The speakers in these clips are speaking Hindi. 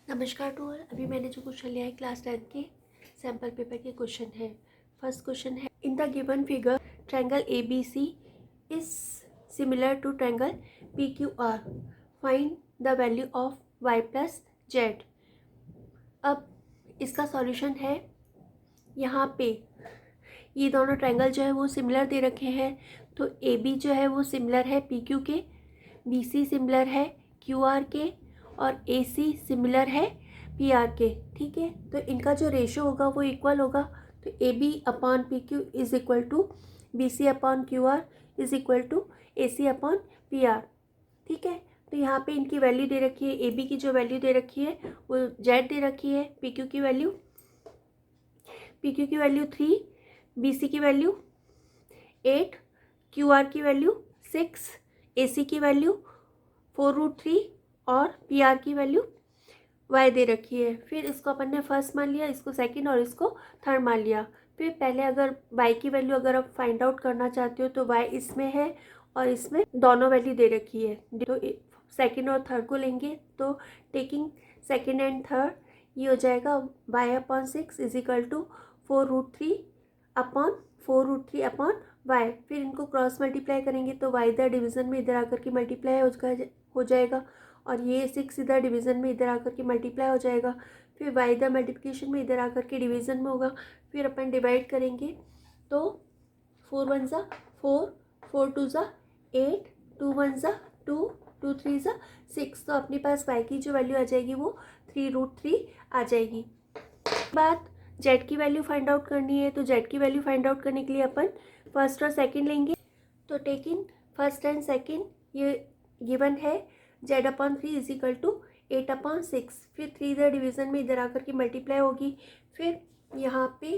नमस्कार टू ऑल। अभी मैंने जो क्वेश्चन लिया है क्लास 10 के सैम्पल पेपर के क्वेश्चन है। फर्स्ट क्वेश्चन है, in the given figure triangle A B C is similar to triangle P Q R, find the value of y plus z. अब इसका सॉल्यूशन है, यहाँ पे ये दोनों ट्रायंगल जो है वो सिमिलर दे रखे हैं। तो ए बी जो है वो सिमिलर है पी क्यू के, बी सी सिमिलर है क्यू आर के, और ए सी सिमिलर है पी आर के। ठीक है, तो इनका जो रेशो होगा वो इक्वल होगा। तो A B upon P Q is equal to B C upon Q R is equal to A C upon P R. ठीक है, तो यहाँ पे इनकी वैल्यू दे रखी है, ए बी की जो वैल्यू दे रखी है वो जेड दे रखी है, पी क्यू की वैल्यू 3, बी सी की वैल्यू 8, क्यू आर की वैल्यू 6, ए सी की वैल्यू 4√3 और पी आर की वैल्यू y दे रखी है। फिर इसको अपन ने फर्स्ट मान लिया, इसको सेकंड और इसको थर्ड मान लिया। फिर पहले अगर y की वैल्यू अगर आप फाइंड आउट करना चाहते हो तो y इसमें है और इसमें दोनों वैल्यू दे रखी है। तो सेकंड और थर्ड को लेंगे तो टेकिंग सेकंड एंड थर्ड ये हो जाएगा y/6 is equal to 4√3 upon y। फिर इनको क्रॉस मल्टीप्लाई करेंगे तो y इधर डिवीज़न में इधर आकर के मल्टीप्लाई हो जाएगा और ये 6 इधर डिवीज़न में इधर आकर के मल्टीप्लाई हो जाएगा। फिर y इधर मल्टीप्लिकेशन में इधर आकर के डिवीज़न में होगा। फिर अपन डिवाइड करेंगे तो 4 1 ज़ा 4, 4 2 ज़ा 8, 2 1 ज़ा 2, 2 3 ज़ा 6। तो अपने पास y की जो वैल्यू आ जाएगी वो 3√3 आ जाएगी। बात z की वैल्यू फाइंड आउट करनी है, तो z की वैल्यू फाइंड आउट करने के लिए अपन फर्स्ट और सेकंड लेंगे। तो टेकिंग फर्स्ट एंड सेकंड ये गिवन है z/3 इज इक्वल टू 8/6। फिर 3 इधर डिवीज़न में इधर आकर के मल्टीप्लाई होगी। फिर यहाँ पे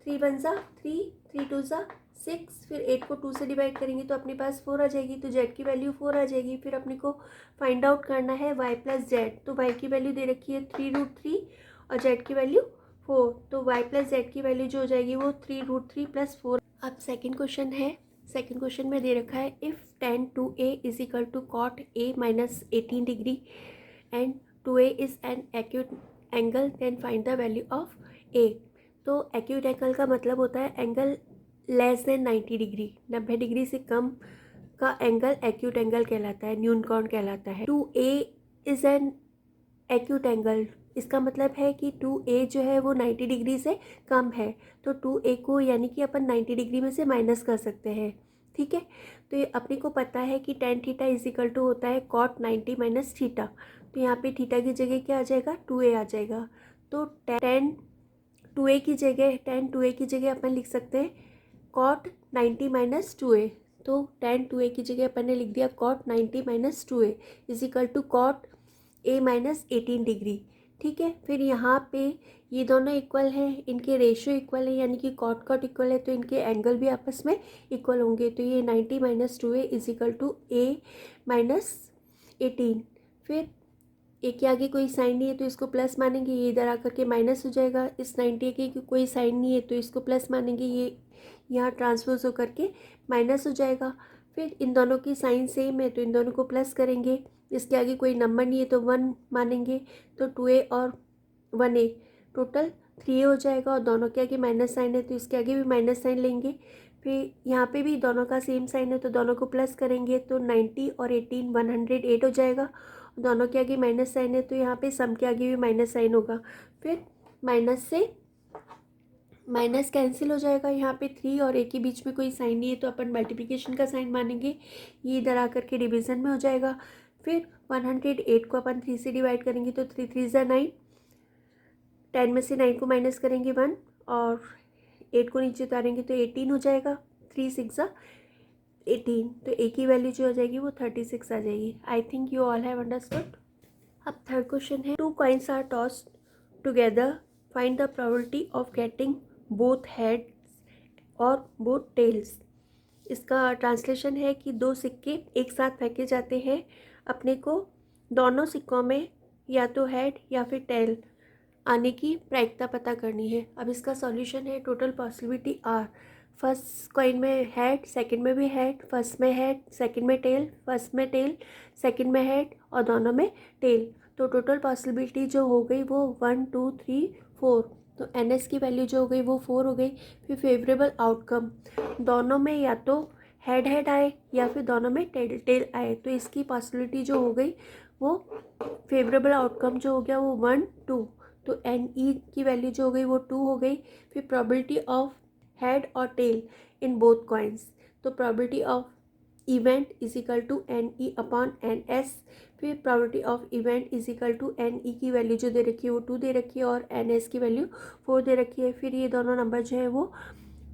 3 1 ज़ा 3, 3 2 ज़ा 6, फिर 8 को 2 से डिवाइड करेंगे तो अपने पास 4 आ जाएगी। तो z की वैल्यू 4 आ जाएगी। फिर अपने को फाइंड आउट करना है y प्लस जेड। तो y की वैल्यू दे रखी है 3√3 और z की वैल्यू 4। तो y प्लस जेड की वैल्यू जो हो जाएगी वो 3√3 + 4। अब सेकेंड क्वेश्चन है, सेकेंड क्वेश्चन में दे रखा है if tan 2a is equal to cot a minus 18 degree and 2a is an acute angle then find the value of a। तो एक्यूट एंगल का मतलब होता है angle less than 90 degree, 90 degree से कम का एंगल एक्यूट एंगल कहलाता है, न्यून कोण कहलाता है। 2a is an acute angle, इसका मतलब है कि 2a जो है वो 90 डिग्री से कम है। तो 2a को यानी कि अपन 90 डिग्री में से माइनस कर सकते हैं। ठीक है, तो ये अपने को पता है कि tan theta is equal to होता है cot 90 माइनस थीटा। तो यहाँ पे थीटा की जगह क्या आ जाएगा, 2a आ जाएगा। तो tan 2a की जगह अपन लिख सकते हैं cot 90 माइनस 2a। तो tan 2a की जगह अपन ने लिख दिया cot 90 minus 2a is equal to cot a minus 18 degree. ठीक है, फिर यहाँ पे ये दोनों इक्वल हैं, इनके रेशियो इक्वल है यानी कि कॉट इक्वल है, तो इनके एंगल भी आपस में इक्वल होंगे। तो ये 90 minus 2a is equal to a minus 18। फिर ए के आगे कोई साइन नहीं है तो इसको प्लस मानेंगे, ये इधर आकर के माइनस हो जाएगा। इस 90 के कोई साइन नहीं है तो इसको प्लस मानेंगे, ये यहाँ ट्रांसपोज होकर के माइनस हो जाएगा। फिर इन दोनों की साइन सेम है तो इन दोनों को प्लस करेंगे। इसके आगे कोई नंबर नहीं है तो 1 मानेंगे। तो 2a और 1a टोटल 3a हो जाएगा और दोनों के आगे माइनस साइन है तो इसके आगे भी माइनस साइन लेंगे। फिर यहाँ पे भी दोनों का सेम साइन है तो दोनों को प्लस करेंगे तो 90 और 18 108 हो जाएगा। दोनों के आगे माइनस साइन है तो यहाँ पे सम के आगे भी माइनस साइन होगा। फिर माइनस से माइनस कैंसिल हो जाएगा। यहाँ पे 3 और a के बीच में कोई साइन नहीं है तो अपन मल्टीप्लिकेशन का साइन मानेंगे, ये इधर आकर के डिवीज़न में हो जाएगा। फिर 108 को अपन 3 से डिवाइड करेंगे तो 3 3 ज़ा 9, 10 में से 9 को माइनस करेंगे 1 और 8 को नीचे उतारेंगे तो 18 हो जाएगा। 3 6 ज़ा 18, तो a की वैल्यू जो हो जाएगी वो 36 आ जाएगी। I think you all have understood. अब थर्ड क्वेश्चन है, 2 coins are tossed together, find the probability of getting both heads और बोथ टेल्स। इसका ट्रांसलेशन है कि 2 सिक्के एक साथ फेंके जाते हैं, अपने को दोनों सिक्कों में या तो हेड या फिर टेल आने की प्रायिकता पता करनी है। अब इसका सॉल्यूशन है, total possibility are first coin में हेड, सेकंड में भी हेड, फर्स्ट में हेड, सेकंड में टेल, फर्स्ट में टेल, सेकंड में हेड और दोनों में टेल। तो टोटल पॉसिबिलिटी जो हो गई वो 1 2 3 4। तो NS की वैल्यू जो हो गई वो 4 हो गई। फिर फेवरेबल आउटकम, दोनों में या तो हेड हेड आए या फिर दोनों में टेल टेल आए। तो इसकी पॉसिबिलिटी जो हो गई वो फेवरेबल आउटकम जो हो गया वो 1 2। तो NE की वैल्यू जो हो गई वो 2 हो गई। फिर प्रोबेबिलिटी ऑफ हेड और टेल इन बोथ कॉइन्स, तो probability of event is equal to NE upon NS। फिर probability of event is equal to NE की वैल्यू जो दे रखी है वो 2 दे रखी है और NS की वैल्यू 4 दे रखी है। फिर ये दोनों नंबर जो है वो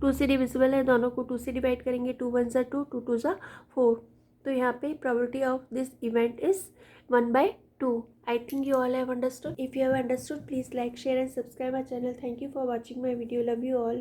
2 से डिविजिबल है, दोनों को 2 से डिवाइड करेंगे, 2 1 ज़ा 2, 2 2 ज़ा 4। तो यहाँ पे probability of this event is 1/2। I think you all have understood. If you have understood, please like, share and subscribe our channel. Thank you for watching my video. Love you all.